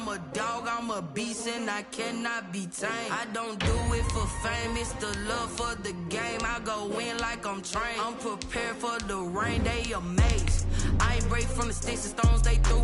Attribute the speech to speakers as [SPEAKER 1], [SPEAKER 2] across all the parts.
[SPEAKER 1] I'm a dog, I'm a beast, and I cannot be tamed. I don't do it for fame, it's the love for the game. I go in like I'm trained. I'm prepared for the rain, they amazed. I ain't break from the sticks and stones they threw.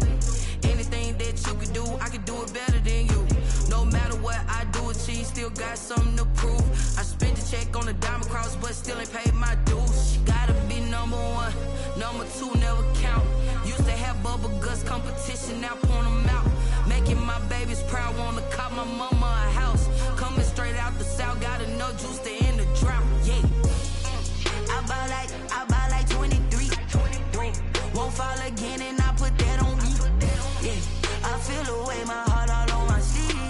[SPEAKER 1] Anything that you could do, I could do it better than you. No matter what I do, achieve, still got something to prove. I spent the check on the diamond cross, but still ain't paid my dues. Gotta be number one, number two never count. Used to have bubble guts competition, now point them out. Making my babies proud, wanna cop my mama a house. Coming straight out the south, got enough juice to end the drought. Yeah, I buy like 23. Won't fall again, and I put that on me. Yeah, I feel the way, my heart all on my sleeve.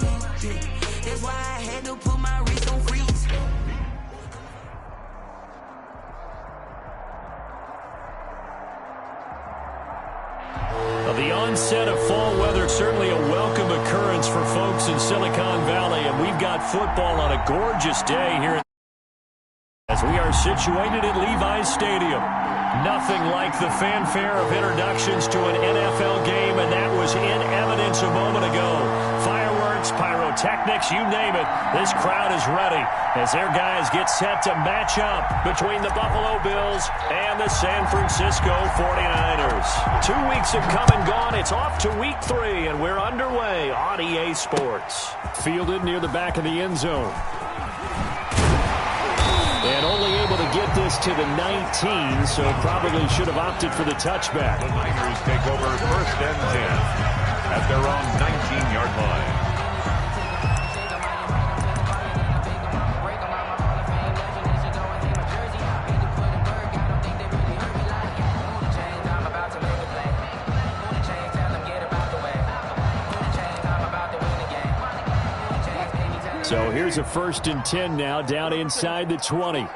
[SPEAKER 1] Yeah, that's why I had to put my wrist on freeze.
[SPEAKER 2] The onset of fall weather, certainly a welcome occurrence for folks in Silicon Valley, and we've got football on a gorgeous day here as we are situated at Levi's Stadium. Nothing like the fanfare of introductions to an NFL game, and that was in evidence a moment ago. Fireworks, pyrotechnics, you name it. This crowd is ready as their guys get set to match up between the Buffalo Bills and the San Francisco 49ers. 2 weeks have come and gone. It's off to week 3, and we're underway on EA Sports. Fielded near the back of the end zone. And only able to get this to the 19, so probably should have opted for the touchback.
[SPEAKER 3] The Niners take over 1st and 10 at their own 19-yard line.
[SPEAKER 2] So here's a 1st and 10 now, down inside the 20.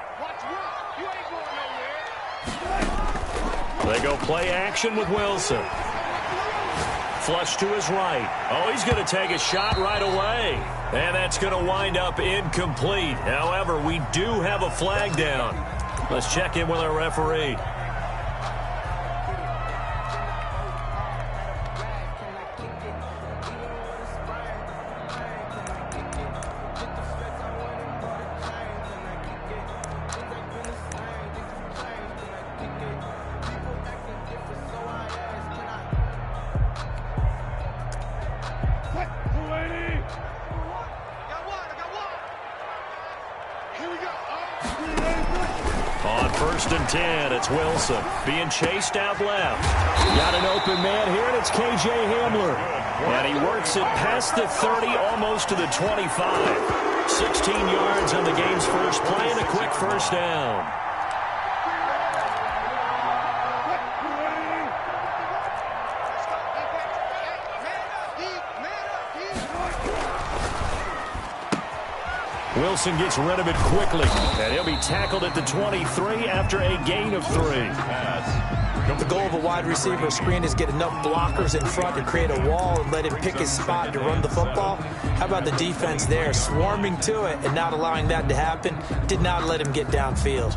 [SPEAKER 2] They go play action with Wilson. Flush to his right. Oh, he's going to take a shot right away. And that's going to wind up incomplete. However, we do have a flag down. Let's check in with our referee. On 1st and 10, it's Wilson being chased out left. Got an open man here, and it's KJ Hamler. And he works it past the 30, almost to the 25. 16 yards on the game's first play and a quick 1st down. Wilson gets rid of it quickly, and he'll be tackled at the 23 after a gain of 3.
[SPEAKER 4] The goal of a wide receiver screen is get enough blockers in front to create a wall and let him pick his spot to run the football. How about the defense there, swarming to it and not allowing that to happen? Did not let him get downfield.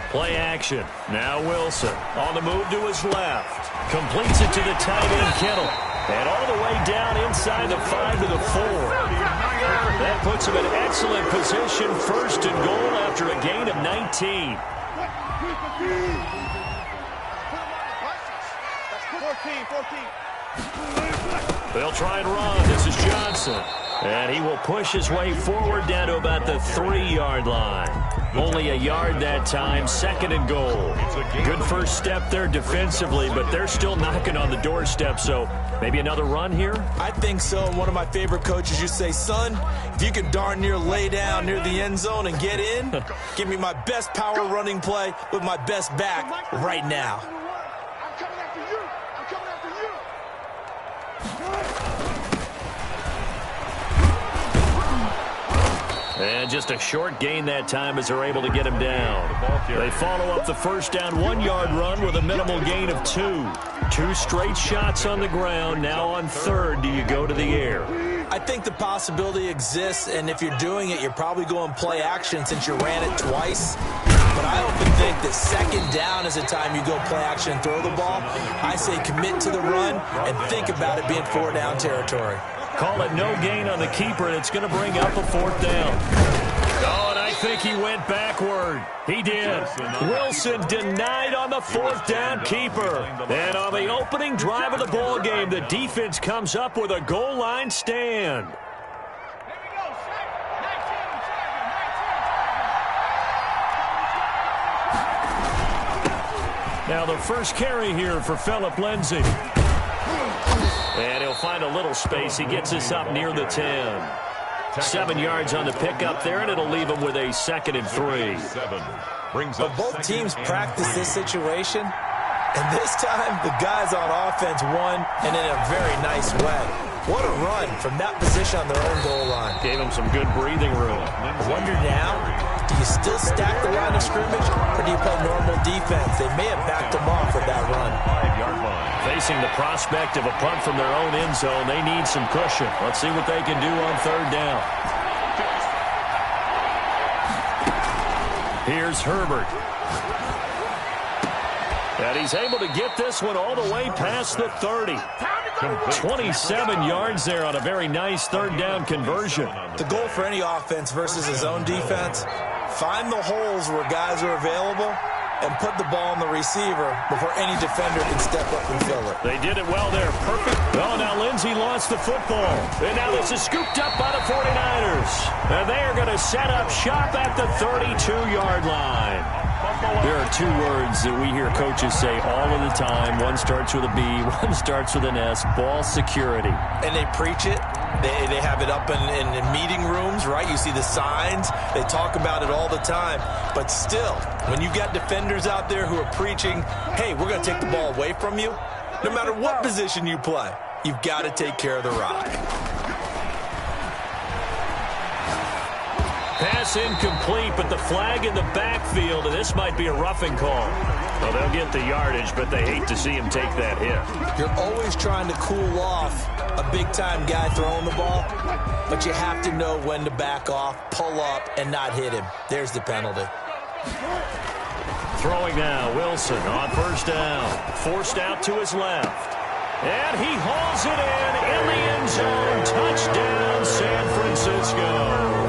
[SPEAKER 2] Play action. Now Wilson on the move to his left. Completes it to the tight end Kittle. And all the way down inside the 5 to the 4. That puts him in excellent position. 1st and goal after a gain of 19. 14. They'll try and run. This is Johnson. And he will push his way forward down to about the 3-yard line. Only a yard that time, 2nd and goal. Good first step there defensively, but they're still knocking on the doorstep, so maybe another run here?
[SPEAKER 4] I think so. One of my favorite coaches used to say, son, if you could darn near lay down near the end zone and get in, give me my best power running play with my best back right now.
[SPEAKER 5] I'm coming after you. I'm coming after you.
[SPEAKER 2] And just a short gain that time as they're able to get him down. They follow up the first down 1-yard run with a minimal gain of 2. 2 straight shots on the ground. Now on third, do you go to the air?
[SPEAKER 4] I think the possibility exists, and if you're doing it, you're probably going play action since you ran it twice. But I often think that second down is the time you go play action and throw the ball. I say commit to the run and think about it being 4-down territory.
[SPEAKER 2] Call it no gain on the keeper, and it's going to bring up a 4th down. Oh, and I think he went backward. He did. Wilson denied on the 4th down keeper. And on the opening drive of the ball game, the defense comes up with a goal line stand. Now the first carry here for Phillip Lindsay. And he'll find a little space. He gets us up near the 10. 7 yards on the pickup there, and it'll leave him with a 2nd and 3.
[SPEAKER 4] But both teams practice this situation, and this time the guys on offense won, and in a very nice way. What a run from that position on their own goal line.
[SPEAKER 2] Gave him some good breathing room.
[SPEAKER 4] I wonder now, do you still stack the line of scrimmage, or do you play normal defense? They may have backed them off with that run.
[SPEAKER 2] Facing the prospect of a punt from their own end zone, they need some cushion. Let's see what they can do on third down. Here's Herbert. And he's able to get this one all the way past the 30. 27 yards there on a very nice third down conversion.
[SPEAKER 4] The goal for any offense versus his own defense, find the holes where guys are available and put the ball on the receiver before any defender can step up and fill it.
[SPEAKER 2] They did it well there. Perfect. Oh, now Lindsay lost the football. And now this is scooped up by the 49ers. And they are going to set up shop at the 32-yard line. There are 2 words that we hear coaches say all of the time. One starts with a B, one starts with an S, ball security.
[SPEAKER 4] And they preach it. They have it up in meeting rooms, right? You see the signs. They talk about it all the time. But still, when you've got defenders out there who are preaching, hey, we're going to take the ball away from you, no matter what position you play, you've got to take care of the rock.
[SPEAKER 2] Pass incomplete, but the flag in the backfield, and this might be a roughing call. Well, they'll get the yardage, but they hate to see him take that hit.
[SPEAKER 4] You're always trying to cool off a big-time guy throwing the ball, but you have to know when to back off, pull up, and not hit him. There's the penalty.
[SPEAKER 2] Throwing now, Wilson on first down. Forced out to his left. And he hauls it in the end zone. Touchdown, San Francisco.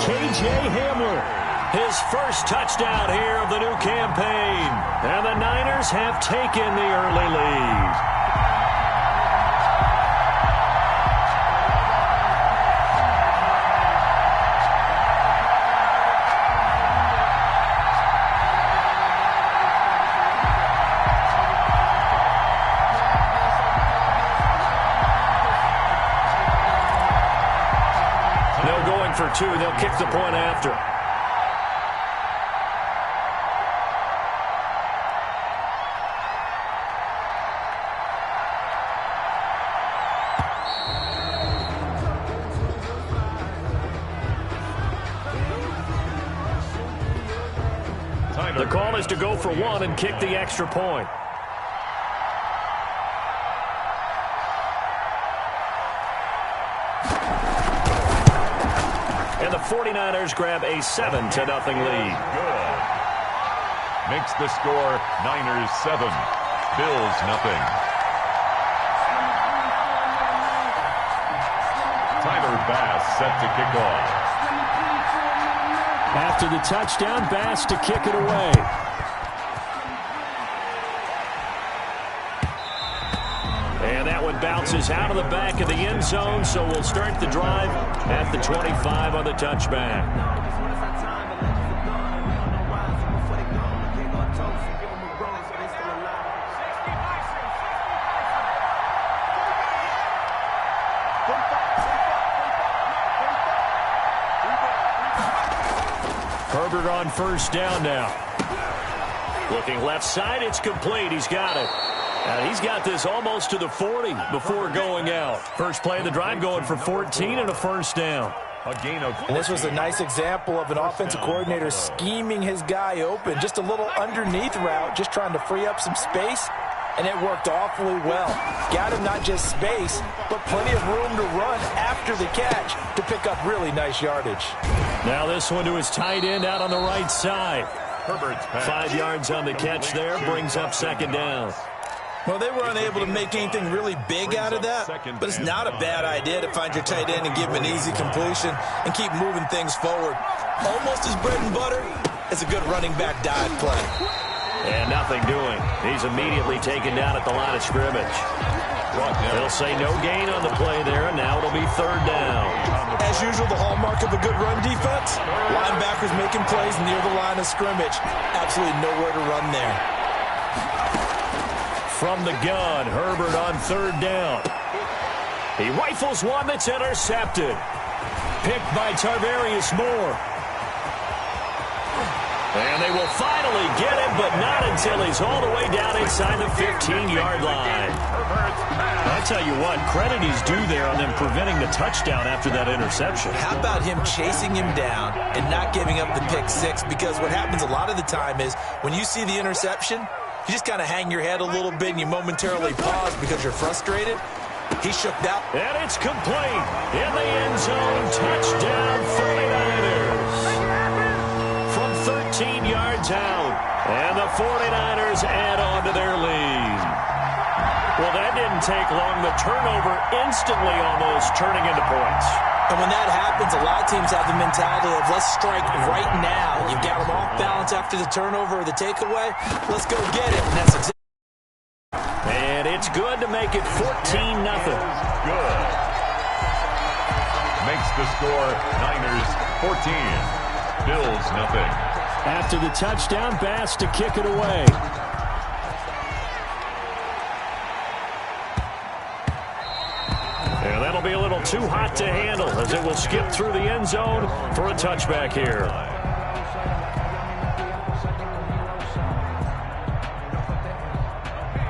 [SPEAKER 2] K.J. Hamler, his first touchdown here of the new campaign. And the Niners have taken the early lead. For 2, they'll kick the point after. The call is to go for 1 and kick the extra point. And the 49ers grab a 7-0 lead.
[SPEAKER 3] Good. Makes the score Niners 7, Bills 0. Tyler Bass set to kick off.
[SPEAKER 2] After the touchdown, Bass to kick it away. And that one bounces out of the back of the end zone, so we'll start the drive at the 25 on the touchback. Herbert on first down now. Looking left side, it's complete. He's got it. And he's got this almost to the 40 before going out. First play of the drive going for 14 and a first down.
[SPEAKER 3] A gain of 14.
[SPEAKER 4] And this was a nice example of an offensive coordinator scheming his guy open. Just a little underneath route, just trying to free up some space, and it worked awfully well. Got him not just space, but plenty of room to run after the catch to pick up really nice yardage.
[SPEAKER 2] Now this one to his tight end out on the right side.
[SPEAKER 3] Herbert's pass.
[SPEAKER 2] 5 yards on the catch there, brings up second down.
[SPEAKER 6] Well, they were unable to make anything really big out of that, but it's not a bad idea to find your tight end and give him an easy completion and keep moving things forward. Almost as bread and butter as a good running back dive play.
[SPEAKER 2] And nothing doing. He's immediately taken down at the line of scrimmage. They'll say no gain on the play there, and now it'll be third down.
[SPEAKER 6] As usual, the hallmark of a good run defense, linebackers making plays near the line of scrimmage. Absolutely nowhere to run there.
[SPEAKER 2] From the gun, Herbert on third down. He rifles one that's intercepted. Picked by Tarvarius Moore. And they will finally get him, but not until he's all the way down inside the 15-yard line. I'll tell you what, credit he's due there on them preventing the touchdown after that interception.
[SPEAKER 6] How about him chasing him down and not giving up the pick six? Because what happens a lot of the time is when you see the interception, you just kind of hang your head a little bit and you momentarily pause because you're frustrated. He shook that.
[SPEAKER 2] And it's complete. In the end zone, touchdown 49ers. From 13 yards out. And the 49ers add on to their lead. Well, that didn't take long. The turnover instantly almost turning into points.
[SPEAKER 6] And when that happens, a lot of teams have the mentality of let's strike right now. You've got them off balance after the turnover or the takeaway. Let's go get it. And that's exactly.
[SPEAKER 2] And it's good to make it 14-0.
[SPEAKER 3] Good. Makes the score Niners 14. Bills nothing.
[SPEAKER 2] After the touchdown, Bass to kick it away. And that'll be a little too hot to handle as it will skip through the end zone for a touchback here.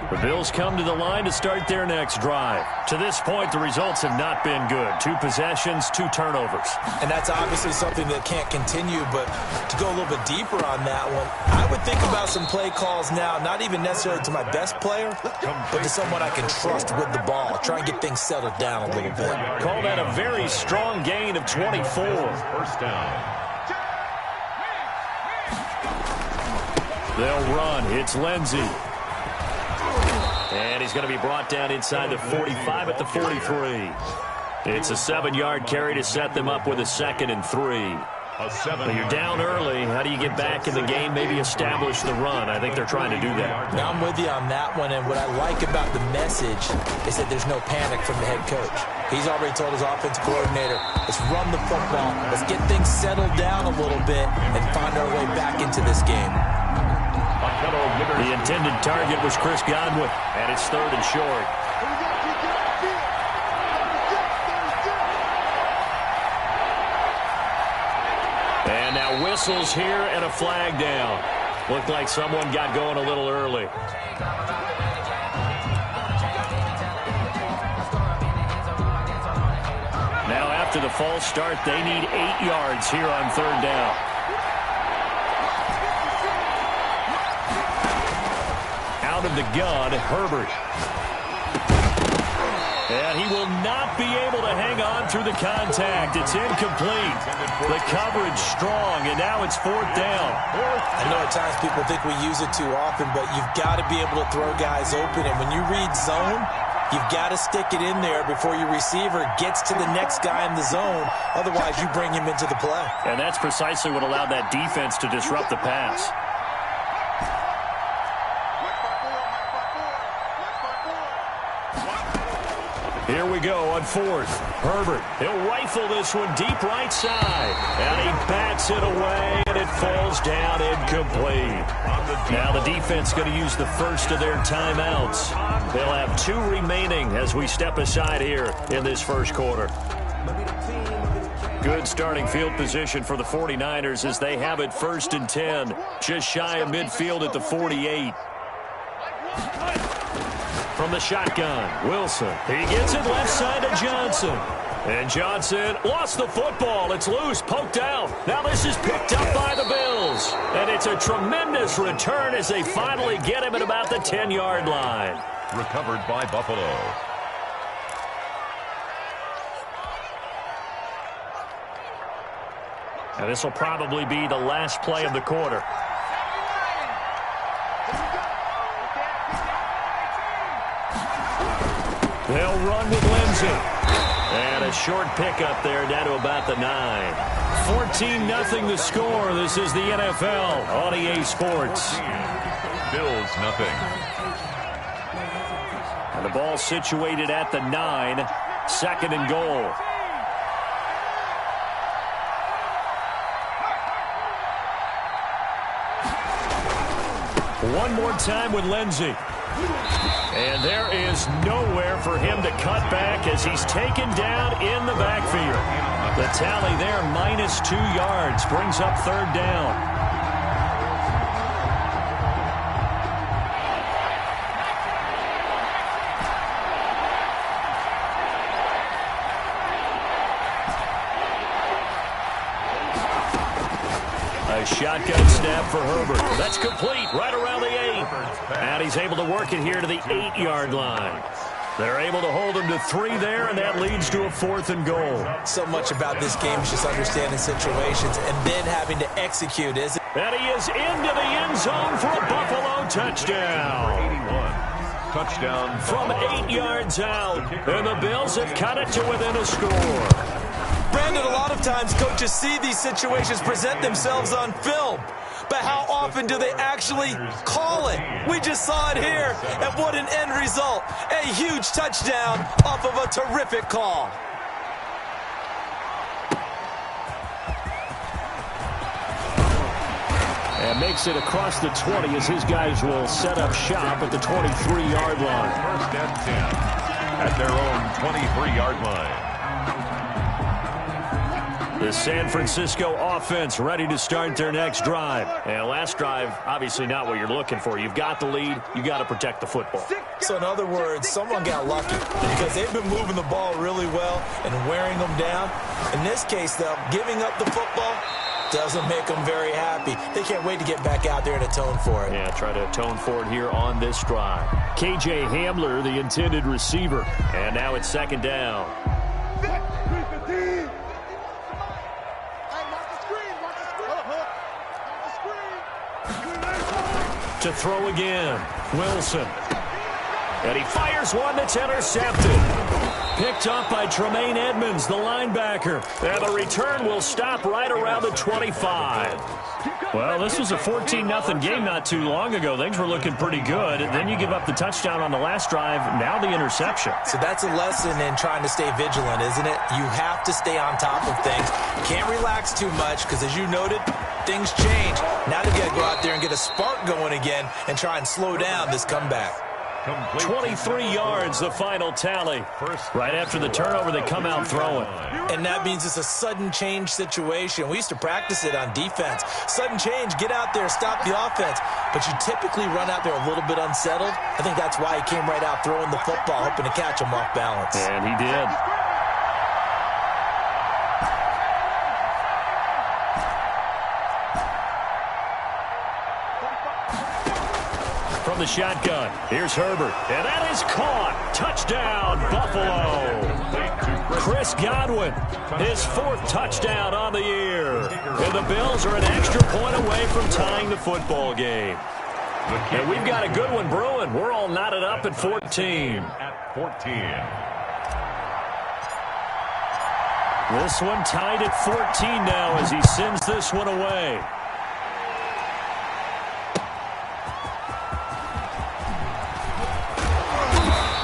[SPEAKER 2] The Bills come to the line to start their next drive. To this point, the results have not been good. 2 possessions, 2 turnovers.
[SPEAKER 6] And that's obviously something that can't continue, but to go a little bit deeper on that one, I would think about some play calls now, not even necessarily to my best player, but to someone I can trust with the ball. Try and get things settled down a little bit.
[SPEAKER 2] Call that a very strong gain of 24.
[SPEAKER 3] First down.
[SPEAKER 2] They'll run. It's Lindsey. And he's going to be brought down inside the 45 at the 43. It's a 7-yard carry to set them up with a 2nd and 3. But you're down early. How do you get back in the game, maybe establish the run? I think they're trying to do that.
[SPEAKER 6] Now I'm with you on that one, and what I like about the message is that there's no panic from the head coach. He's already told his offensive coordinator, let's run the football, let's get things settled down a little bit and find our way back into this game.
[SPEAKER 2] The intended target was Chris Godwin, and it's 3rd and short. And now whistles here and a flag down. Looked like someone got going a little early. Now after the false start, they need 8 yards here on 3rd down. Out of the gun, Herbert. And he will not be able to hang on through the contact. It's incomplete. The coverage strong, and now it's 4th down.
[SPEAKER 6] I know at times people think we use it too often, but you've got to be able to throw guys open. And when you read zone, you've got to stick it in there before your receiver gets to the next guy in the zone. Otherwise, you bring him into the play.
[SPEAKER 2] And that's precisely what allowed that defense to disrupt the pass. Here we go on 4th. Herbert, he'll rifle this one deep right side. And he bats it away, and it falls down incomplete. Now the defense going to use the first of their timeouts. They'll have 2 remaining as we step aside here in this first quarter. Good starting field position for the 49ers as they have it 1st and 10. Just shy of midfield at the 48. From the shotgun, Wilson. He gets it left side to Johnson. And Johnson lost the football. It's loose, poked out. Now this is picked up by the Bills. And it's a tremendous return as they finally get him at about the 10-yard line.
[SPEAKER 3] Recovered by Buffalo.
[SPEAKER 2] And this will probably be the last play of the quarter. They'll run with Lindsey. And a short pickup there down to about the 9. 14-0 the score. This is the NFL on EA Sports.
[SPEAKER 3] Bills nothing.
[SPEAKER 2] And the ball situated at the 9. 2nd and goal. One more time with Lindsey. And there is nowhere for him to cut back as he's taken down in the backfield. The tally there, -2 yards, brings up 3rd down. A shotgun snap for Herbert. That's complete right around the 8. And he's able to work it here to the 8-yard line. They're able to hold him to 3 there, and that leads to a 4th and goal.
[SPEAKER 4] So much about this game is just understanding situations and then having to execute, isn't it?
[SPEAKER 2] And he is into the end zone for a Buffalo touchdown.
[SPEAKER 3] 81. Touchdown.
[SPEAKER 2] From 8 yards out, and the Bills have cut it to within a score.
[SPEAKER 4] Brandon, a lot of times coaches see these situations present themselves on film, but how often do they actually call it? We just saw it here, and what an end result. A huge touchdown off of a terrific call.
[SPEAKER 2] And makes it across the 20 as his guys will set up shop at the 23-yard line.
[SPEAKER 3] 1st and 10 at their own 23-yard line.
[SPEAKER 2] The San Francisco offense ready to start their next drive. And last drive, obviously not what you're looking for. You've got the lead. You got to protect the football.
[SPEAKER 4] So in other words, someone got lucky because they've been moving the ball really well and wearing them down. In this case, though, giving up the football doesn't make them very happy. They can't wait to get back out there and atone for it.
[SPEAKER 2] Yeah, try to atone for it here on this drive. KJ Hamler, the intended receiver. And now it's 2nd down. To throw again, Wilson. And he fires one that's intercepted. Picked up by Tremaine Edmonds, the linebacker. And the return will stop right around the 25. Well, this was a 14-0 game not too long ago. Things were looking pretty good. And then you give up the touchdown on the last drive. Now the interception.
[SPEAKER 4] So that's a lesson in trying to stay vigilant, isn't it? You have to stay on top of things. Can't relax too much because, as you noted, things change. Now they've got to go out there and get a spark going again and try and slow down this comeback.
[SPEAKER 2] 23 yards, the final tally. Right after the turnover, they come out throwing.
[SPEAKER 4] And that means it's a sudden change situation. We used to practice it on defense. Sudden change, get out there, stop the offense. But you typically run out there a little bit unsettled. I think that's why he came right out throwing the football, hoping to catch him off balance.
[SPEAKER 2] And he did. From the shotgun, here's Herbert, and that is caught. Touchdown, Buffalo. Chris Godwin, his 4th touchdown on the year. And the Bills are an extra point away from tying the football game. And we've got a good one brewing. We're all knotted up at 14.
[SPEAKER 3] At 14.
[SPEAKER 2] This one tied at 14 now as he sends this one away.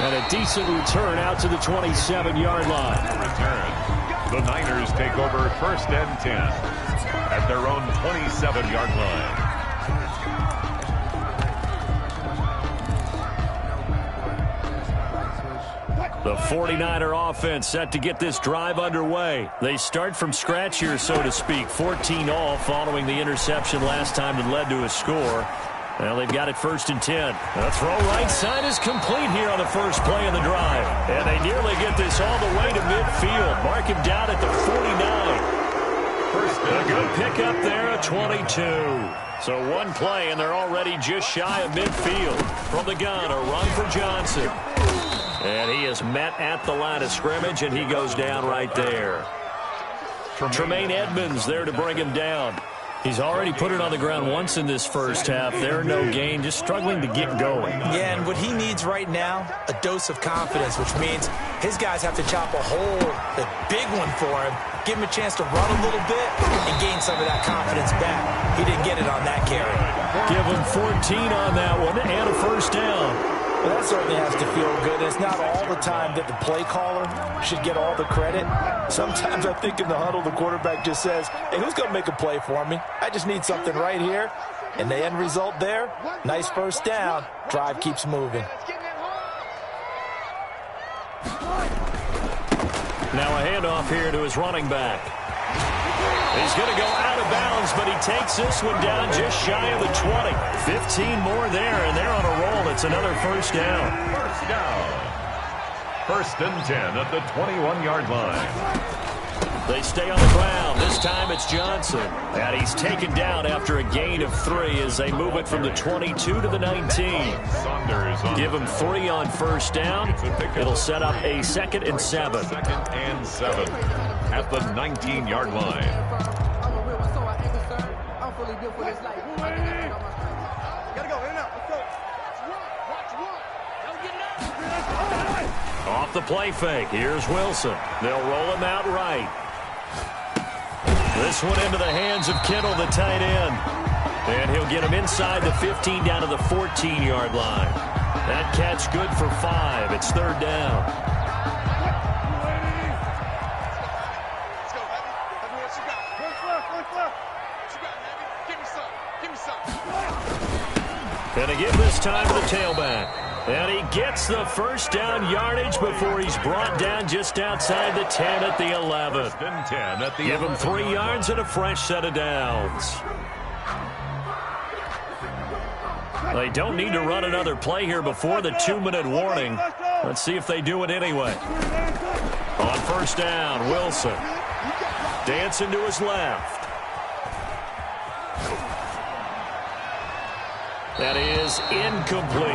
[SPEAKER 2] And a decent return out to the 27-yard line.
[SPEAKER 3] Return. The Niners take over 1st and 10 at their own 27-yard line.
[SPEAKER 2] The 49er offense set to get this drive underway. They start from scratch here, so to speak. 14 all following the interception last time that led to a score. Well, they've got it 1st and 10. The throw right side is complete here on the first play of the drive. And they nearly get this all the way to midfield. Mark him down at the 49. A good pickup there at 22. So one play, and they're already just shy of midfield. From the gun, a run for Johnson. And he is met at the line of scrimmage, and he goes down right there. Tremaine Edmonds there to bring him down. He's already put it on the ground once in this first half. There, no gain, just struggling to get going.
[SPEAKER 4] Yeah, and what he needs right now, a dose of confidence, which means his guys have to chop a hole, a big one for him, give him a chance to run a little bit and gain some of that confidence back. He didn't get it on that carry.
[SPEAKER 2] Give him 14 on that one and a first down.
[SPEAKER 4] Well, that certainly has to feel good. It's not all the time that the play caller should get all the credit. Sometimes I think in the huddle, the quarterback just says, hey, who's going to make a play for me? I just need something right here. And the end result there, nice first down. Drive keeps moving.
[SPEAKER 2] Now a handoff here to his running back. He's going to go out of bounds, but he takes this one down just shy of the 20. 15 more there, and they're on a roll. It's another first down.
[SPEAKER 3] First down. 1st and 10 at the 21-yard line.
[SPEAKER 2] They stay on the ground. This time it's Johnson. And he's taken down after a gain of 3 as they move it from the 22 to the 19. Give him 3 on first down. It'll set up a 2nd and 7.
[SPEAKER 3] 2nd and 7 at the 19-yard line.
[SPEAKER 2] Off the play fake. Here's Wilson. They'll roll him out right. This one into the hands of Kittle, the tight end. And he'll get him inside the 15 down to the 14-yard line. That catch good for 5. It's 3rd down. And they give this time to the tailback. And he gets the first down yardage before he's brought down just outside the 10 at the 11. Give him 3 yards and a fresh set of downs. They don't need to run another play here before the 2-minute warning. Let's see if they do it anyway. On first down, Wilson. Dancing to his left. That is incomplete.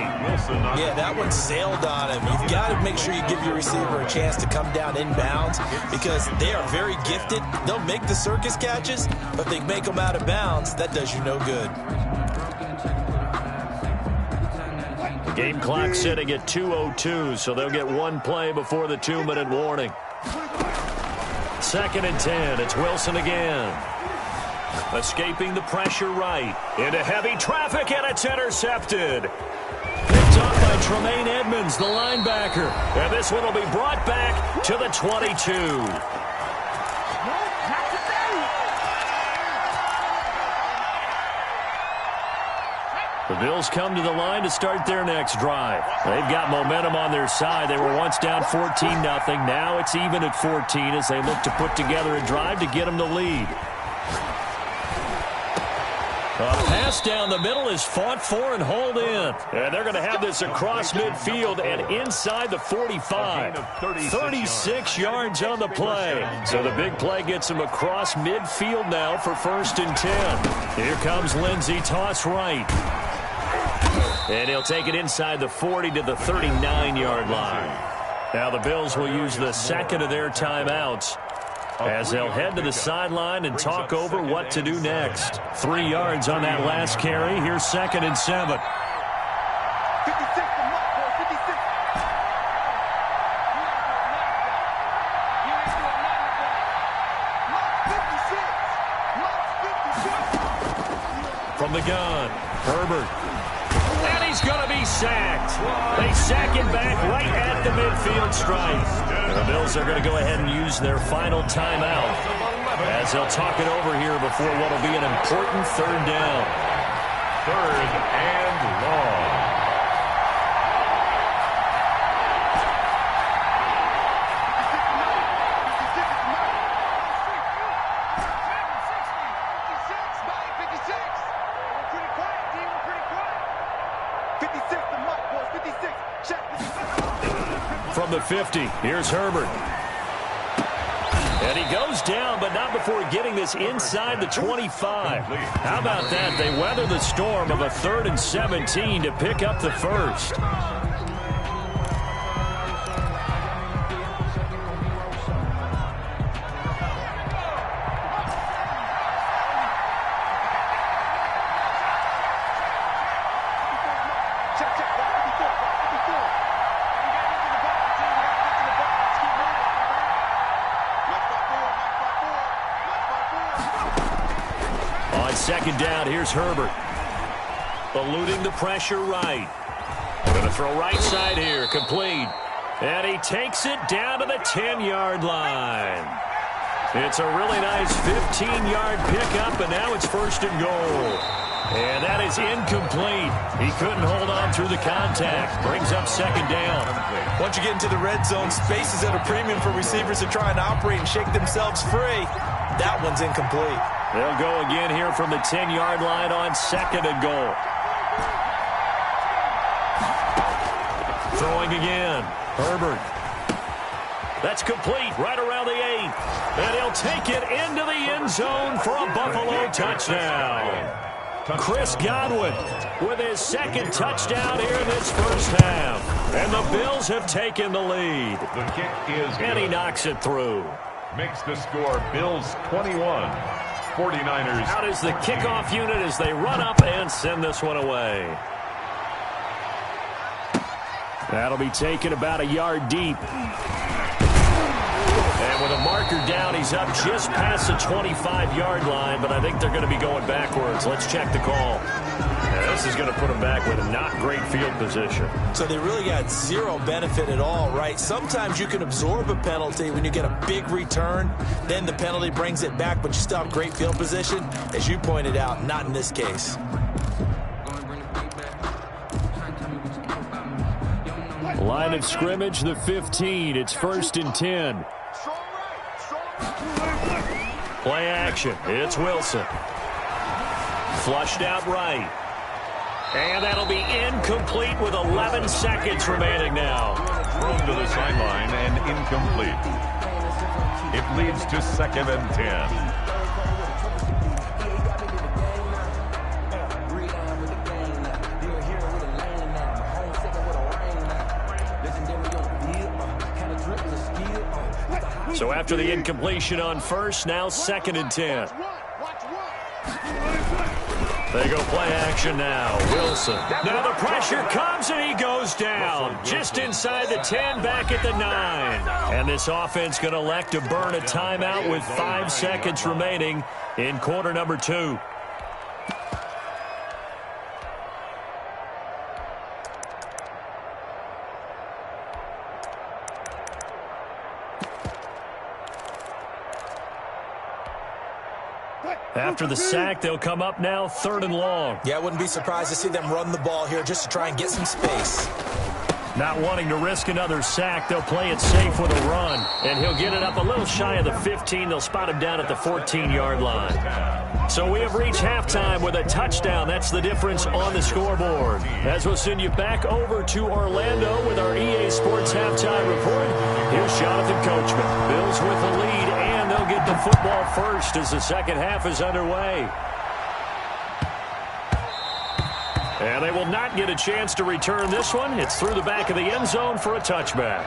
[SPEAKER 4] Yeah, that one sailed on him. You've got to make sure you give your receiver a chance to come down inbounds because they are very gifted. They'll make the circus catches, but if they make them out of bounds, that does you no good.
[SPEAKER 2] The game clock sitting at 2:02, so they'll get one play before the 2-minute warning. 2nd and 10. It's Wilson again. Escaping the pressure right. Into heavy traffic, and it's intercepted. Picked off by Tremaine Edmonds, the linebacker. And this one will be brought back to the 22. The Bills come to the line to start their next drive. They've got momentum on their side. They were once down 14-0. Now it's even at 14 as they look to put together a drive to get them the lead. A pass down the middle is fought for and hauled in. And they're going to have this across midfield and inside the 45. 36 yards on the play. So the big play gets him across midfield now for 1st and 10. Here comes Lindsey, toss right. And he'll take it inside the 40 to the 39-yard line. Now the Bills will use the 2nd of their timeouts as they'll head to the sideline and talk over what to do next. 3 yards on that last carry. Here's 2nd and 7. From the gun, Herbert. And he's going to be sacked. They sack him back right at the midfield stripe. And the Bills are going to go ahead and use their final timeout as they'll talk it over here before what will be an important 3rd down.
[SPEAKER 3] 3rd and long.
[SPEAKER 2] from the 50. Here's Herbert. And he goes down, but not before getting this inside the 25. How about that? They weather the storm of a 3rd and 17 to pick up the first. Second down, here's Herbert. Eluding the pressure right. Going to throw right side here, complete. And he takes it down to the 10-yard line. It's a really nice 15-yard pickup, and now it's 1st and goal. And that is incomplete. He couldn't hold on through the contact. Brings up 2nd down.
[SPEAKER 6] Once you get into the red zone, space is at a premium for receivers to try and operate and shake themselves free. That one's incomplete.
[SPEAKER 2] They'll go again here from the 10-yard line on 2nd and goal. Throwing again. Herbert. That's complete right around the 8. And he'll take it into the end zone for a Buffalo touchdown. Chris Godwin with his 2nd touchdown here in this first half. And the Bills have taken the lead.
[SPEAKER 3] The kick is good.
[SPEAKER 2] And he knocks it through.
[SPEAKER 3] Makes the score Bills 21. 49ers.
[SPEAKER 2] Out is the kickoff unit as they run up and send this one away. That'll be taken about a yard deep. And with a marker down, he's up just past the 25-yard line, but I think they're going to be going backwards. Let's check the call. Yeah, this is going to put them back with a not great field position.
[SPEAKER 6] So they really got zero benefit at all, right? Sometimes you can absorb a penalty when you get a big return. Then the penalty brings it back, but you still have great field position. As you pointed out, not in this case.
[SPEAKER 2] Line of scrimmage, the 15. It's 1st and 10. Play action. It's Wilson. Flushed out right. And that'll be incomplete with 11 seconds remaining now.
[SPEAKER 3] Thrown to the sideline and incomplete. It leads to 2nd and 10.
[SPEAKER 2] So after the incompletion on 1st, now 2nd and 10. They go play action now. Wilson. Now the pressure comes and he goes down. Just inside the 10, back at the 9. And this offense going to elect to burn a timeout with 5 seconds remaining in quarter number 2. After the sack, they'll come up now 3rd and long.
[SPEAKER 6] Yeah, I wouldn't be surprised to see them run the ball here just to try and get some space.
[SPEAKER 2] Not wanting to risk another sack, they'll play it safe with a run. And he'll get it up a little shy of the 15. They'll spot him down at the 14-yard line. So we have reached halftime with a touchdown. That's the difference on the scoreboard. As we'll send you back over to Orlando with our EA Sports Halftime Report, here's Jonathan Coachman. Bills with the lead, and they'll get the football first as the second half is underway. And they will not get a chance to return this one. It's through the back of the end zone for a touchback.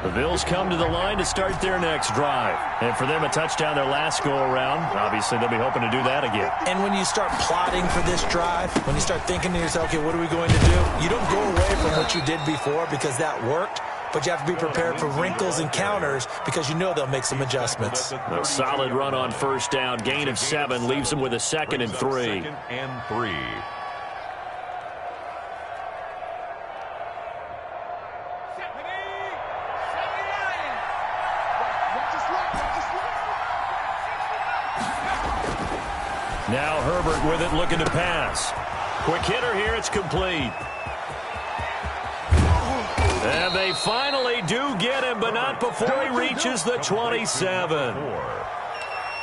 [SPEAKER 2] The Bills come to the line to start their next drive. And for them, a touchdown their last go-around. Obviously, they'll be hoping to do that again.
[SPEAKER 6] And when you start plotting for this drive, when you start thinking to yourself, okay, what are we going to do? You don't go away from what you did before because that worked. But you have to be prepared for wrinkles and counters because you know they'll make some adjustments.
[SPEAKER 2] A solid run on 1st down. Gain of 7 leaves them with a 2nd and 3.
[SPEAKER 3] 2nd and 3.
[SPEAKER 2] Now Herbert with it, looking to pass. Quick hitter here, it's complete. And they finally do get him, but not before he reaches the 27.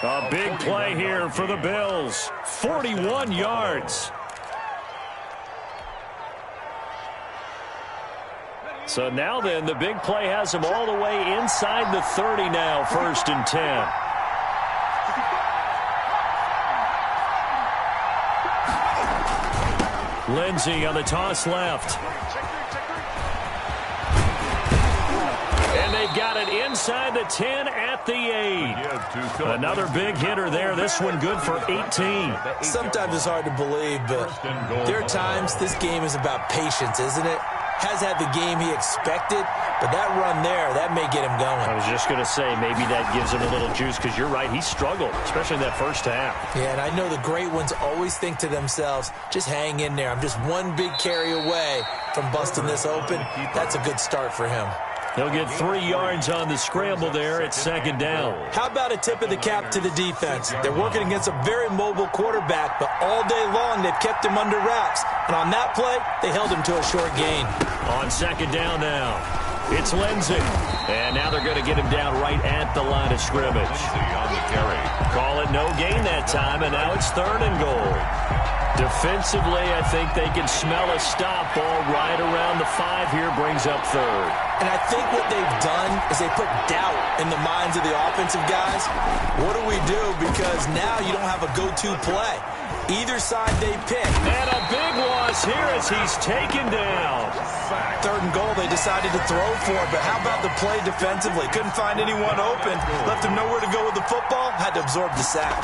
[SPEAKER 2] A big play here for the Bills. 41 yards. So now then, the big play has him all the way inside the 30 now, 1st and 10. Lindsey on the toss left. And they've got it inside the 10 at the 8. Another big hitter there. This one good for 18.
[SPEAKER 6] Sometimes it's hard to believe, but there are times this game is about patience, isn't it? Has had the game he expected, but that run there, that may get him going.
[SPEAKER 2] I was just going to say, maybe that gives him a little juice, because you're right, he struggled, especially in that first half.
[SPEAKER 6] Yeah, and I know the great ones always think to themselves, just hang in there. I'm just one big carry away from busting this open. That's a good start for him.
[SPEAKER 2] He'll get 3 yards on the scramble there at 2nd down.
[SPEAKER 6] How about a tip of the cap to the defense? They're working against a very mobile quarterback, but all day long they've kept him under wraps. And on that play, they held him to a short gain.
[SPEAKER 2] On 2nd down now, it's Lindsey. And now they're going to get him down right at the line of scrimmage.
[SPEAKER 3] On the carry.
[SPEAKER 2] Call it no gain that time, and now it's 3rd and goal. Defensively, I think they can smell a stop. Ball right around the 5 here, brings up 3rd.
[SPEAKER 6] And I think what they've done is they put doubt in the minds of the offensive guys. What do we do? Because now you don't have a go-to play. Either side they pick.
[SPEAKER 2] And a big loss here as he's taken down.
[SPEAKER 6] 3rd and goal, they decided to throw for it, but how about the play defensively? Couldn't find anyone open. Left him nowhere to go with the football. Had to absorb the sack.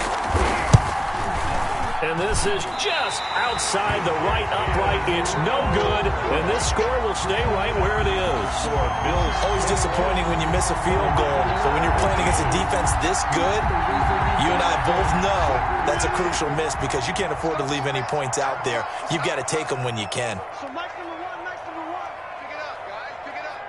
[SPEAKER 2] And this is just outside the right upright. It's no good, and this score will stay right where it is.
[SPEAKER 6] Always disappointing when you miss a field goal, but when you're playing against a defense this good, you and I both know that's a crucial miss because you can't afford to leave any points out there. You've got to take them when you can.
[SPEAKER 5] So Mike's number one. Pick it up, guys. Pick it up.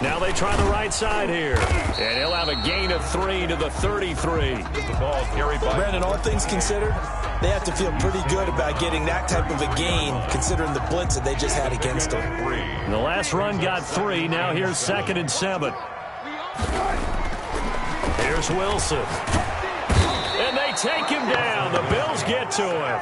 [SPEAKER 2] Now they try the right side here. And he'll have a gain of 3 to the 33.
[SPEAKER 3] The ball carried by.
[SPEAKER 6] Brandon, all things considered, they have to feel pretty good about getting that type of a gain considering the blitz that they just had against them.
[SPEAKER 2] The last run got 3. Now here's 2nd and 7. Here's Wilson. And they take him down. The Bills get to him.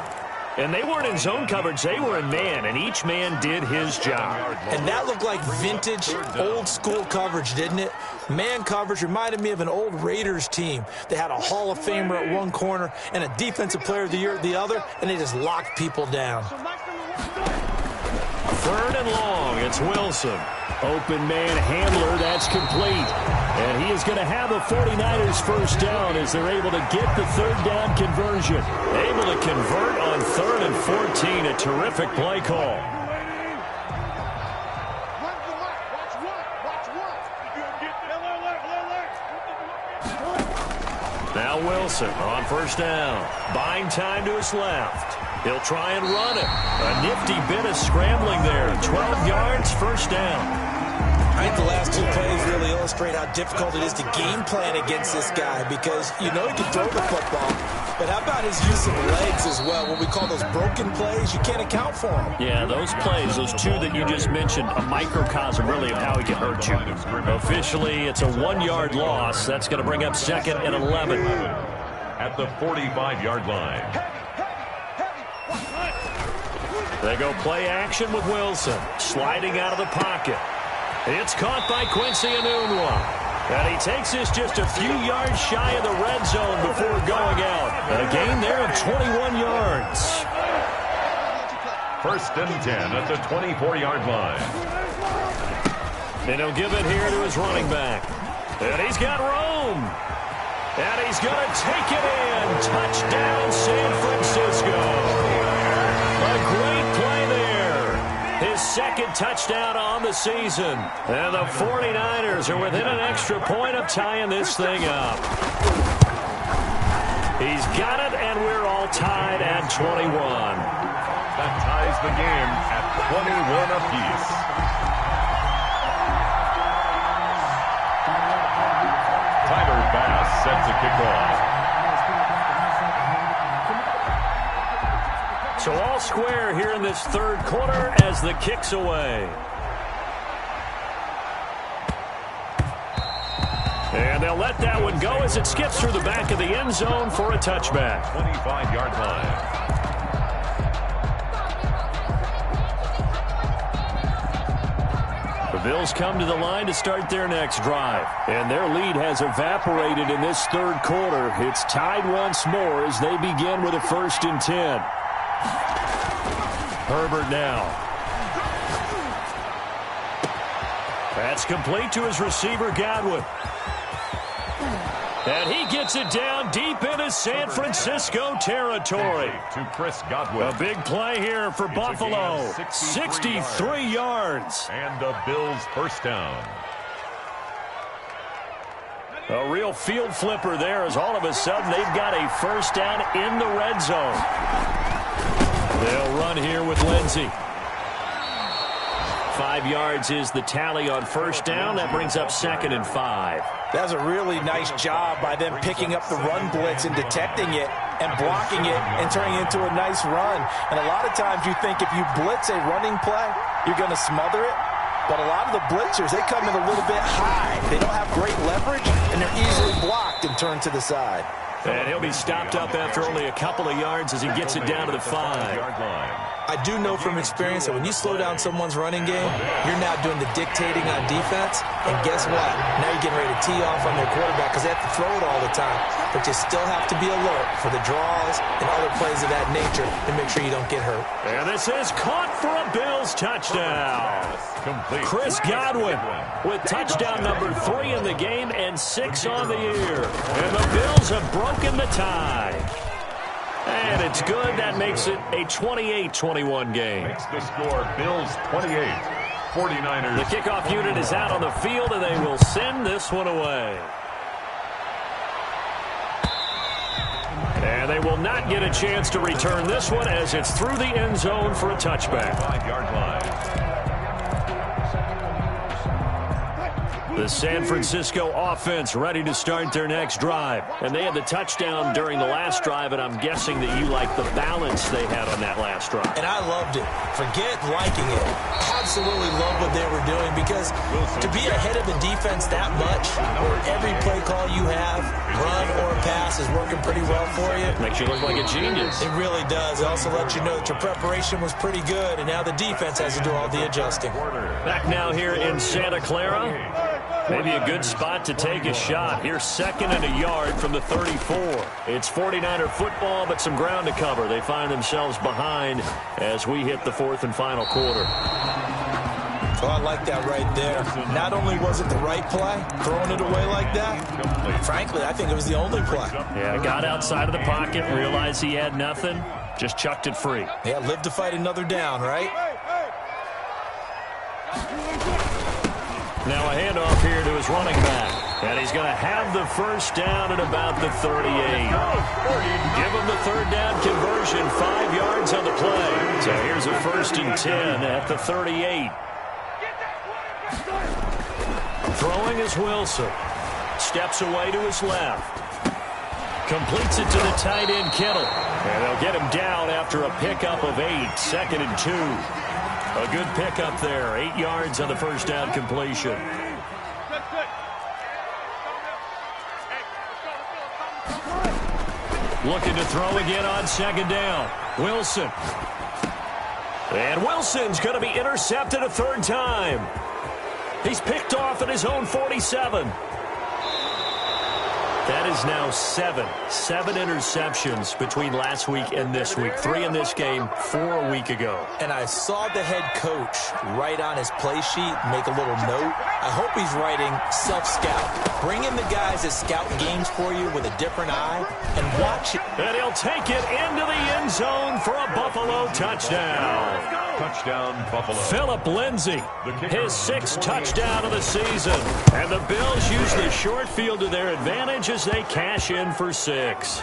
[SPEAKER 2] And they weren't in zone coverage. They were in man, and each man did his job.
[SPEAKER 6] And that looked like vintage, old-school coverage, didn't it? Man coverage reminded me of an old Raiders team. They had a Hall of Famer at one corner and a Defensive Player of the Year at the other, and they just locked people down.
[SPEAKER 2] 3rd and long. It's Wilson. Open man handler. That's complete. And he is going to have the 49ers first down as they're able to get the 3rd down conversion. Able to convert on 3rd and 14. A terrific play call. Now Wilson on 1st down. Buying time to his left. He'll try and run it. A nifty bit of scrambling there. 12 yards, 1st down.
[SPEAKER 6] I think the last 2 plays really illustrate how difficult it is to game plan against this guy because you know he can throw the football, but how about his use of legs as well? What we call those broken plays, you can't account for them.
[SPEAKER 2] Yeah, those plays, those 2 that you just mentioned, a microcosm really of how he can hurt you. Officially, it's a 1-yard loss. That's going to bring up 2nd and 11.
[SPEAKER 3] At the 45-yard line.
[SPEAKER 2] They go play action with Wilson. Sliding out of the pocket. It's caught by Quincy Enunwa. And he takes this just a few yards shy of the red zone before going out. A gain there of 21 yards.
[SPEAKER 3] 1st and 10 at the 24-yard line.
[SPEAKER 2] And he'll give it here to his running back. And he's got room. And he's going to take it in. Touchdown, San Francisco. A great play there. His 2nd touchdown on the season. And the 49ers are within an extra point of tying this thing up. He's got it, and we're all tied at 21.
[SPEAKER 3] That ties the game at 21 apiece. Tyler Bass sets a kickoff.
[SPEAKER 2] So all square here in this 3rd quarter as the kick's away. And they'll let that one go as it skips through the back of the end zone for a touchback.
[SPEAKER 3] 25-yard line.
[SPEAKER 2] The Bills come to the line to start their next drive. And their lead has evaporated in this third quarter. It's tied once more as they begin with a 1st and 10. Herbert now. That's complete to his receiver, Godwin. And he gets it down deep into San Francisco territory.
[SPEAKER 3] To Chris Godwin.
[SPEAKER 2] A big play here for Buffalo. 63 yards.
[SPEAKER 3] And the Bills' first down.
[SPEAKER 2] A real field flipper there as all of a sudden they've got a first down in the red zone. They'll run here with Lindsey. 5 yards is the tally on first down. That brings up 2nd and 5.
[SPEAKER 4] That's a really nice job by them picking up the run blitz and detecting it and blocking it and turning it into a nice run. And a lot of times you think if you blitz a running play, you're going to smother it. But a lot of the blitzers, they come in a little bit high. They don't have great leverage, and they're easily blocked and turned to the side.
[SPEAKER 2] And he'll be stopped up after only a couple of yards as he gets it down to the 5.
[SPEAKER 4] I do know from experience that when you slow down someone's running game, you're now doing the dictating on defense. And guess what? Now you're getting ready to tee off on their quarterback because they have to throw it all the time. But you still have to be alert for the draws and other plays of that nature to make sure you don't get hurt.
[SPEAKER 2] And this is caught for a Bills touchdown. Chris Godwin with touchdown number 3 in the game and 6 on the year. And the Bills have broken the tie. And it's good. That makes it a 28-21 game.
[SPEAKER 3] Makes the score Bills 28, 49ers.
[SPEAKER 2] The kickoff unit is out on the field, and they will send this one away. And they will not get a chance to return this one as it's through the end zone for a touchback.
[SPEAKER 3] 5-yard line.
[SPEAKER 2] The San Francisco offense ready to start their next drive. And they had the touchdown during the last drive, and I'm guessing that you like the balance they had on that last drive.
[SPEAKER 4] And I loved it. Forget liking it. Absolutely love what they were doing because to be ahead of the defense that much, where every play call you have, run or pass, is working pretty well for you.
[SPEAKER 2] Makes you look like a genius.
[SPEAKER 4] It really does. It also lets you know that your preparation was pretty good, and now the defense has to do all the adjusting.
[SPEAKER 2] Back now here in Santa Clara. Maybe a good spot to take a shot. Here's 2nd and a yard from the 34. It's 49er football, but some ground to cover. They find themselves behind as we hit the 4th and final quarter.
[SPEAKER 4] Oh, I like that right there. Not only was it the right play, throwing it away like that, frankly, I think it was the only play.
[SPEAKER 2] Yeah, got outside of the pocket, realized he had nothing, just chucked it free.
[SPEAKER 4] Yeah, live to fight another down, right?
[SPEAKER 2] Now a handoff here to his running back. And he's going to have the first down at about the 38. Give him the 3rd down conversion, 5 yards on the play. So here's a 1st and 10 at the 38. Throwing is Wilson. Steps away to his left. Completes it to the tight end, Kittle. And they'll get him down after a pickup of 8, 2nd and 2. A good pickup there. 8 yards on the first down completion. Looking to throw again on 2nd down. Wilson. And Wilson's going to be intercepted a 3rd time. He's picked off at his own 47. That is now 7 interceptions between last week and this week. 3 in this game, 4 a week ago.
[SPEAKER 4] And I saw the head coach write on his play sheet, make a little note. I hope he's writing self-scout. Bring in the guys that scout games for you with a different eye and watch it.
[SPEAKER 2] And he'll take it into the end zone for a Buffalo touchdown.
[SPEAKER 3] Touchdown, Buffalo.
[SPEAKER 2] Phillip Lindsay, his 6th touchdown of the season. And the Bills use the short field to their advantage as they cash in for 6.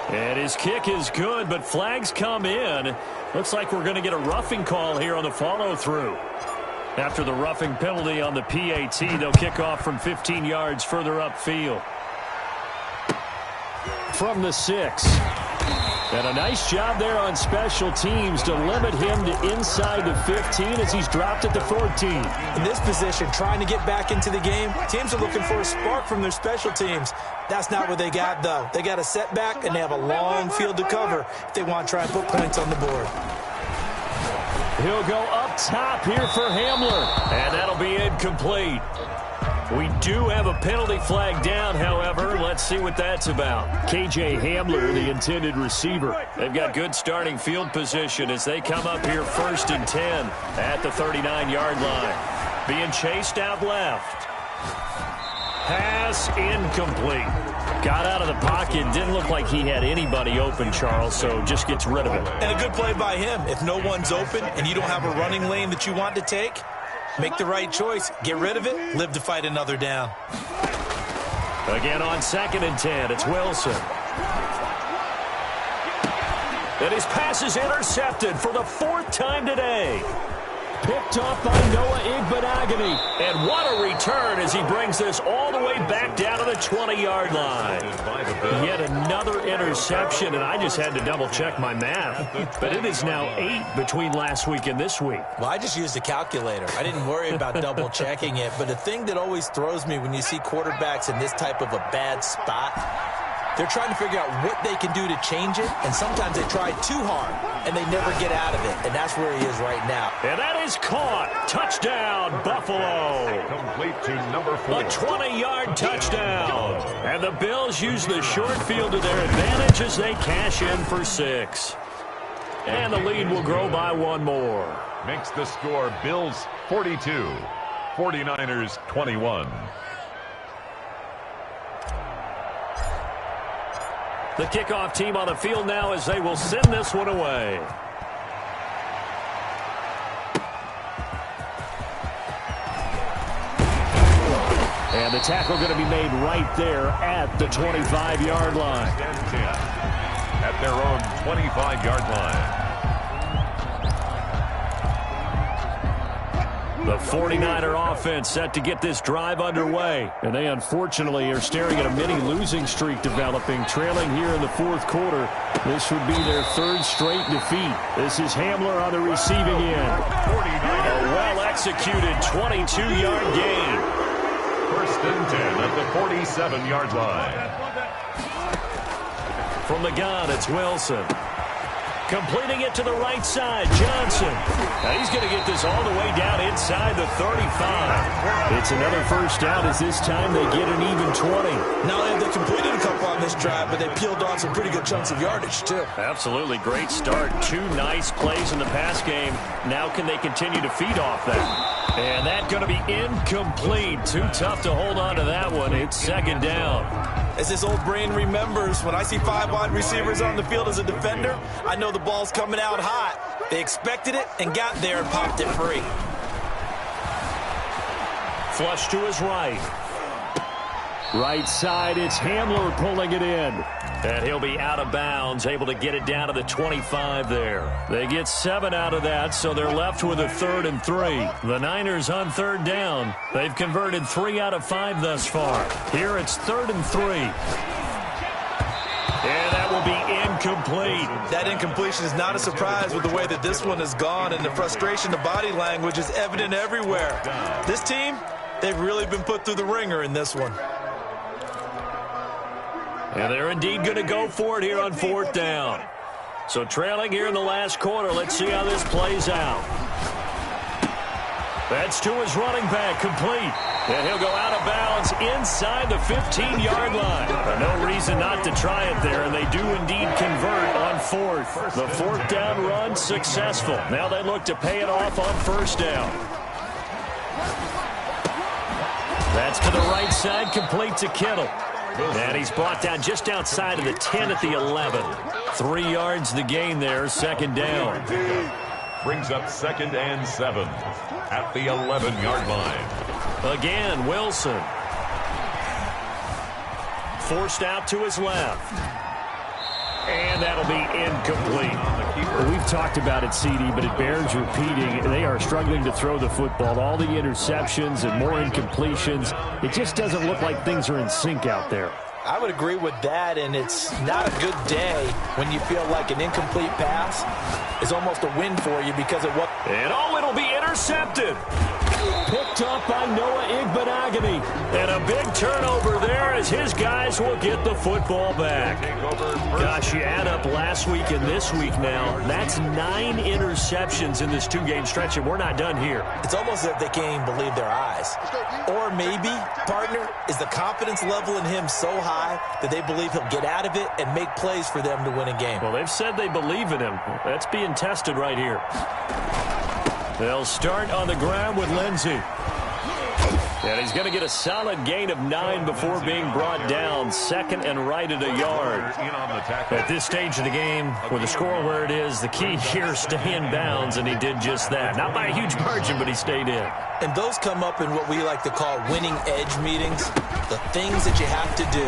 [SPEAKER 2] And his kick is good, but flags come in. Looks like we're going to get a roughing call here on the follow-through. After the roughing penalty on the PAT, they'll kick off from 15 yards further upfield. From the 6. And a nice job there on special teams to limit him to inside the 15 as he's dropped at the 14.
[SPEAKER 4] In this position, trying to get back into the game, teams are looking for a spark from their special teams. That's not what they got, though. They got a setback, and they have a long field to cover if they want to try and put points on the board.
[SPEAKER 2] He'll go up top here for Hamler, and that'll be incomplete. We do have a penalty flag down, however. Let's see what that's about. K.J. Hamler, the intended receiver. They've got good starting field position as they come up here 1st and 10 at the 39-yard line. Being chased out left. Pass incomplete. Got out of the pocket. Didn't look like he had anybody open, Charles, so just gets rid of it.
[SPEAKER 4] And a good play by him. If no one's open and you don't have a running lane that you want to take, make the right choice. Get rid of it. Live to fight another down.
[SPEAKER 2] Again on 2nd and 10. It's Wilson. And his pass is intercepted for the 4th time today. Picked off by Noah Igbenogany. And what a return as he brings this all the way back down to the 20-yard line. Yet another interception, and I just had to double-check my math. But it is now 8 between last week and this week.
[SPEAKER 4] Well, I just used a calculator. I didn't worry about double-checking it. But the thing that always throws me when you see quarterbacks in this type of a bad spot, they're trying to figure out what they can do to change it, and sometimes they try too hard, and they never get out of it, and that's where he is right now.
[SPEAKER 2] And that is caught. Touchdown, Buffalo.
[SPEAKER 3] Complete to number 4.
[SPEAKER 2] A 20-yard touchdown. And the Bills use the short field to their advantage as they cash in for 6. And the lead will grow by 1 more.
[SPEAKER 3] Makes the score Bills 42, 49ers 21.
[SPEAKER 2] The kickoff team on the field now as they will send this one away. And the tackle going to be made right there at the 25-yard line.
[SPEAKER 3] At their own 25-yard line.
[SPEAKER 2] The 49er offense set to get this drive underway. And they unfortunately are staring at a mini losing streak developing, trailing here in the 4th quarter. This would be their 3rd straight defeat. This is Hamler on the receiving end. A well-executed 22-yard gain.
[SPEAKER 3] 1st and 10 at the 47-yard line.
[SPEAKER 2] From the gun, it's Wilson. Completing it to the right side, Johnson. Now he's going to get this all the way down inside the 35. It's another 1st down as this time they get an even 20.
[SPEAKER 4] Not only have they completed a couple on this drive, but they peeled on some pretty good chunks of yardage, too.
[SPEAKER 2] Absolutely. Great start. 2 nice plays in the pass game. Now can they continue to feed off that? And that's going to be incomplete. Too tough to hold on to that one. It's 2nd down.
[SPEAKER 4] As this old brain remembers, when I see 5 wide receivers on the field as a defender, I know the ball's coming out hot. They expected it and got there and popped it free.
[SPEAKER 2] Flush to his right. Right side, it's Hamler pulling it in. And he'll be out of bounds, able to get it down to the 25 there. They get 7 out of that, so they're left with a 3rd and 3. The Niners on 3rd down. They've converted 3 out of 5 thus far. Here it's 3rd and 3. And that will be incomplete.
[SPEAKER 4] That incompletion is not a surprise with the way that this one has gone, and the frustration, the body language is evident everywhere. This team, they've really been put through the ringer in this one.
[SPEAKER 2] And they're indeed going to go for it here on 4th down. So trailing here in the last quarter, let's see how this plays out. That's to his running back, complete. And he'll go out of bounds inside the 15-yard line. No reason not to try it there, and they do indeed convert on 4th. The 4th down run successful. Now they look to pay it off on 1st down. That's to the right side, complete to Kittle. And he's brought down just outside of the 10 at the 11. 3 yards the gain there, 2nd down.
[SPEAKER 3] Brings up 2nd and 7 at the 11-yard line.
[SPEAKER 2] Again, Wilson. Forced out to his left. And that'll be incomplete. We've talked about it, CD, but it bears repeating. They are struggling to throw the football. All the interceptions and more incompletions. It just doesn't look like things are in sync out there.
[SPEAKER 4] I would agree with that, and it's not a good day when you feel like an incomplete pass is almost a win for you because of what...
[SPEAKER 2] And it'll be intercepted. Picked up by Noah Igbenogany. And a big turnover there as his guys will get the football back. Gosh, you add up last week and this week now. That's 9 interceptions in this 2-game stretch, and we're not done here.
[SPEAKER 4] It's almost as if they can't even believe their eyes. Or maybe, partner, is the confidence level in him so high that they believe he'll get out of it and make plays for them to win a game.
[SPEAKER 2] Well, they've said they believe in him. That's being tested right here. They'll start on the ground with Lindsey. And he's going to get a solid gain of 9 before being brought down. Second and right at a yard. At this stage of the game, with the score where it is, the key here is stay in bounds, and he did just that. Not by a huge margin, but he stayed in.
[SPEAKER 4] And those come up in what we like to call winning edge meetings. The things that you have to do.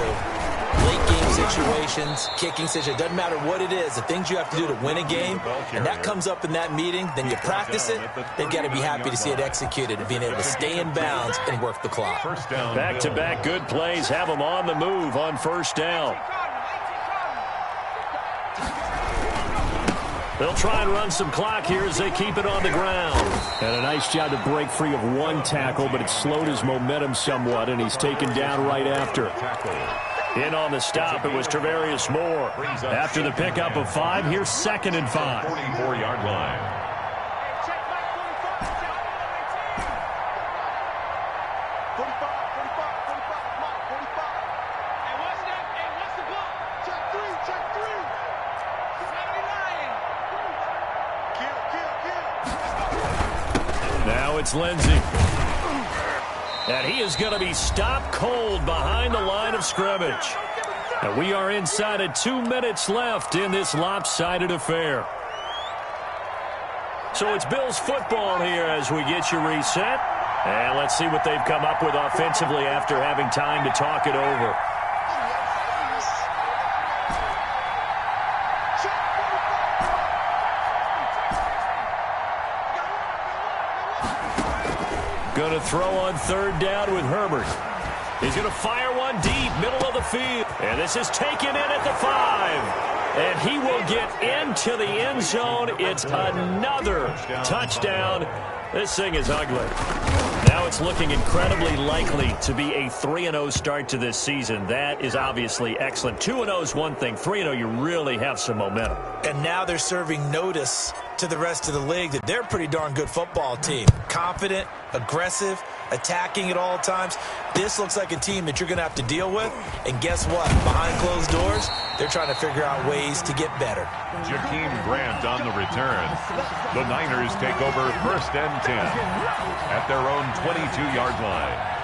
[SPEAKER 4] Late game situations, kicking situations, doesn't matter what it is, the things you have to do to win a game, and that comes up in that meeting, then you practice it, they've got to be happy to see it executed and being able to stay in bounds and work the clock.
[SPEAKER 2] Back-to-back good plays have them on the move on first down. They'll try and run some clock here as they keep it on the ground. And a nice job to break free of one tackle, but it slowed his momentum somewhat, and he's taken down right after. In on the stop, it was Travarius Moore. After the pickup of 5, here's 2nd and 5.
[SPEAKER 3] 44-yard line.
[SPEAKER 2] Now it's Lindsey. And he is going to be stopped cold behind the line of scrimmage. And we are inside of 2 minutes left in this lopsided affair. So it's Bills football here as we get you reset. And let's see what they've come up with offensively after having time to talk it over. Going to throw on 3rd down with Herbert. He's going to fire one deep, middle of the field. And this is taken in at the 5. And he will get into the end zone. It's another touchdown. This thing is ugly. Now it's looking incredibly likely to be a 3-0 start to this season. That is obviously excellent. 2-0 is one thing. 3-0, you really have some momentum.
[SPEAKER 4] And now they're serving notice to the rest of the league that they're a pretty darn good football team. Confident, aggressive, attacking at all times. This looks like a team that you're going to have to deal with. And guess what? Behind closed doors, they're trying to figure out ways to get better.
[SPEAKER 3] Jakeem Grant on the return. The Niners take over 1st and 10 at their own 22-yard line.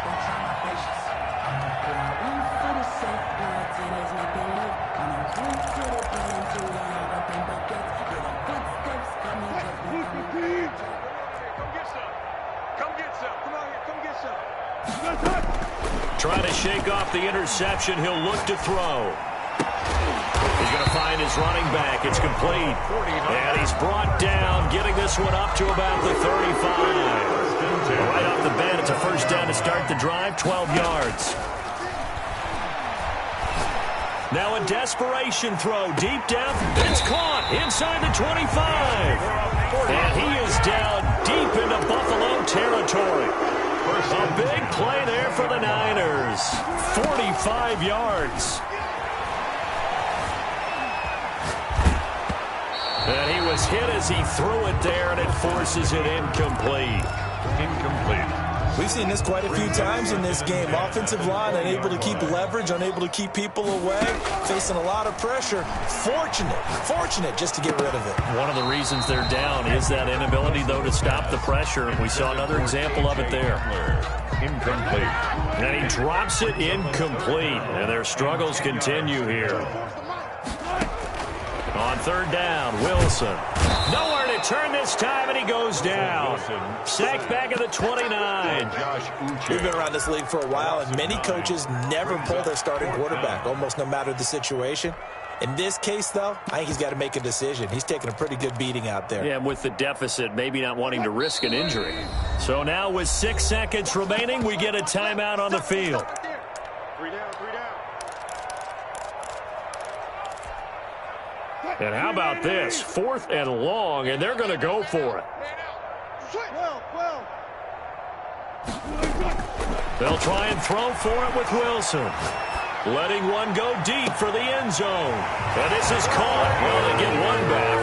[SPEAKER 2] Trying to shake off the interception. He'll look to throw. He's going to find his running back. It's complete. And he's brought down, getting this one up to about the 35. Right off the bat, it's a 1st down to start the drive, 12 yards. Now a desperation throw deep down. It's caught inside the 25. And he is down deep into Buffalo territory. A big play there for the Niners. 45 yards. And he was hit as he threw it there, and it forces it incomplete.
[SPEAKER 4] We've seen this quite a few times in this game. Offensive line unable to keep leverage, unable to keep people away, facing a lot of pressure. Fortunate just to get rid of it.
[SPEAKER 2] One of the reasons they're down is that inability, though, to stop the pressure. We saw another example of it there.
[SPEAKER 3] Incomplete.
[SPEAKER 2] And he drops it incomplete. And their struggles continue here. On 3rd down, Wilson. Nowhere to turn this time, and he goes down. Sacked back at the 29.
[SPEAKER 4] We've been around this league for a while, and many coaches never pull their starting quarterback, almost no matter the situation. In this case, though, I think he's got to make a decision. He's taking a pretty good beating out there.
[SPEAKER 2] Yeah, and with the deficit, maybe not wanting to risk an injury. So now with 6 seconds remaining, we get a timeout on the field.
[SPEAKER 5] 3 down.
[SPEAKER 2] And how about this? 4th and long, and they're going to go for it. They'll try and throw for it with Wilson. Letting one go deep for the end zone. And this is caught. Well, they get one back.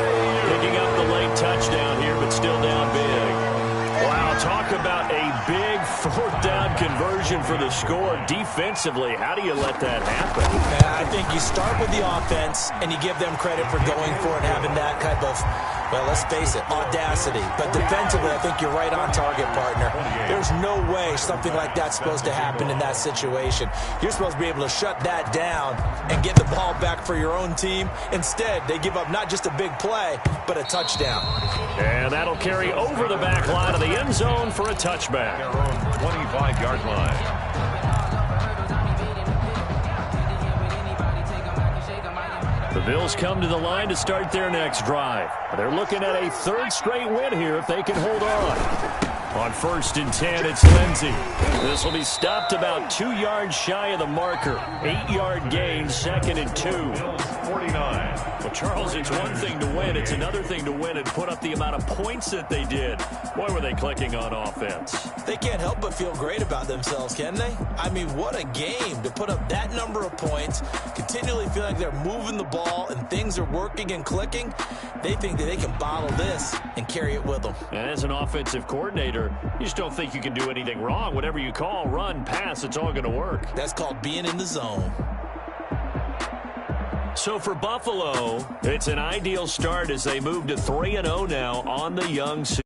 [SPEAKER 2] Picking up the late touchdown here, but still down big. Wow, talk about a big 4th down conversion for the score. Defensively, how do you let that happen?
[SPEAKER 4] I think you start with the offense, and you give them credit for going for it and having that kind of, well, let's face it, audacity. But defensively, I think you're right on target, partner. There's no way something like that's supposed to happen in that situation. You're supposed to be able to shut that down and get the ball back for your own team. Instead, they give up not just a big play, but a touchdown.
[SPEAKER 2] And that'll carry over the back line of the end zone for a touchback.
[SPEAKER 3] Their own 25-yard line.
[SPEAKER 2] The Bills come to the line to start their next drive. They're looking at a 3rd straight win here if they can hold on. On 1st and 10, it's Lindsey. This will be stopped about 2 yards shy of the marker. 8-yard gain, 2nd and 2.
[SPEAKER 3] 49.
[SPEAKER 2] Well, Charles, it's one thing to win. It's another thing to win and put up the amount of points that they did. Boy, were they clicking on offense.
[SPEAKER 4] They can't help but feel great about themselves, can they? I mean, what a game to put up that number of points, continually feel like they're moving the ball and things are working and clicking. They think that they can bottle this and carry it with them.
[SPEAKER 2] And as an offensive coordinator, you just don't think you can do anything wrong. Whatever you call, run, pass, it's all going to work.
[SPEAKER 4] That's called being in the zone.
[SPEAKER 2] So for Buffalo, it's an ideal start as they move to 3-0 now on the young season.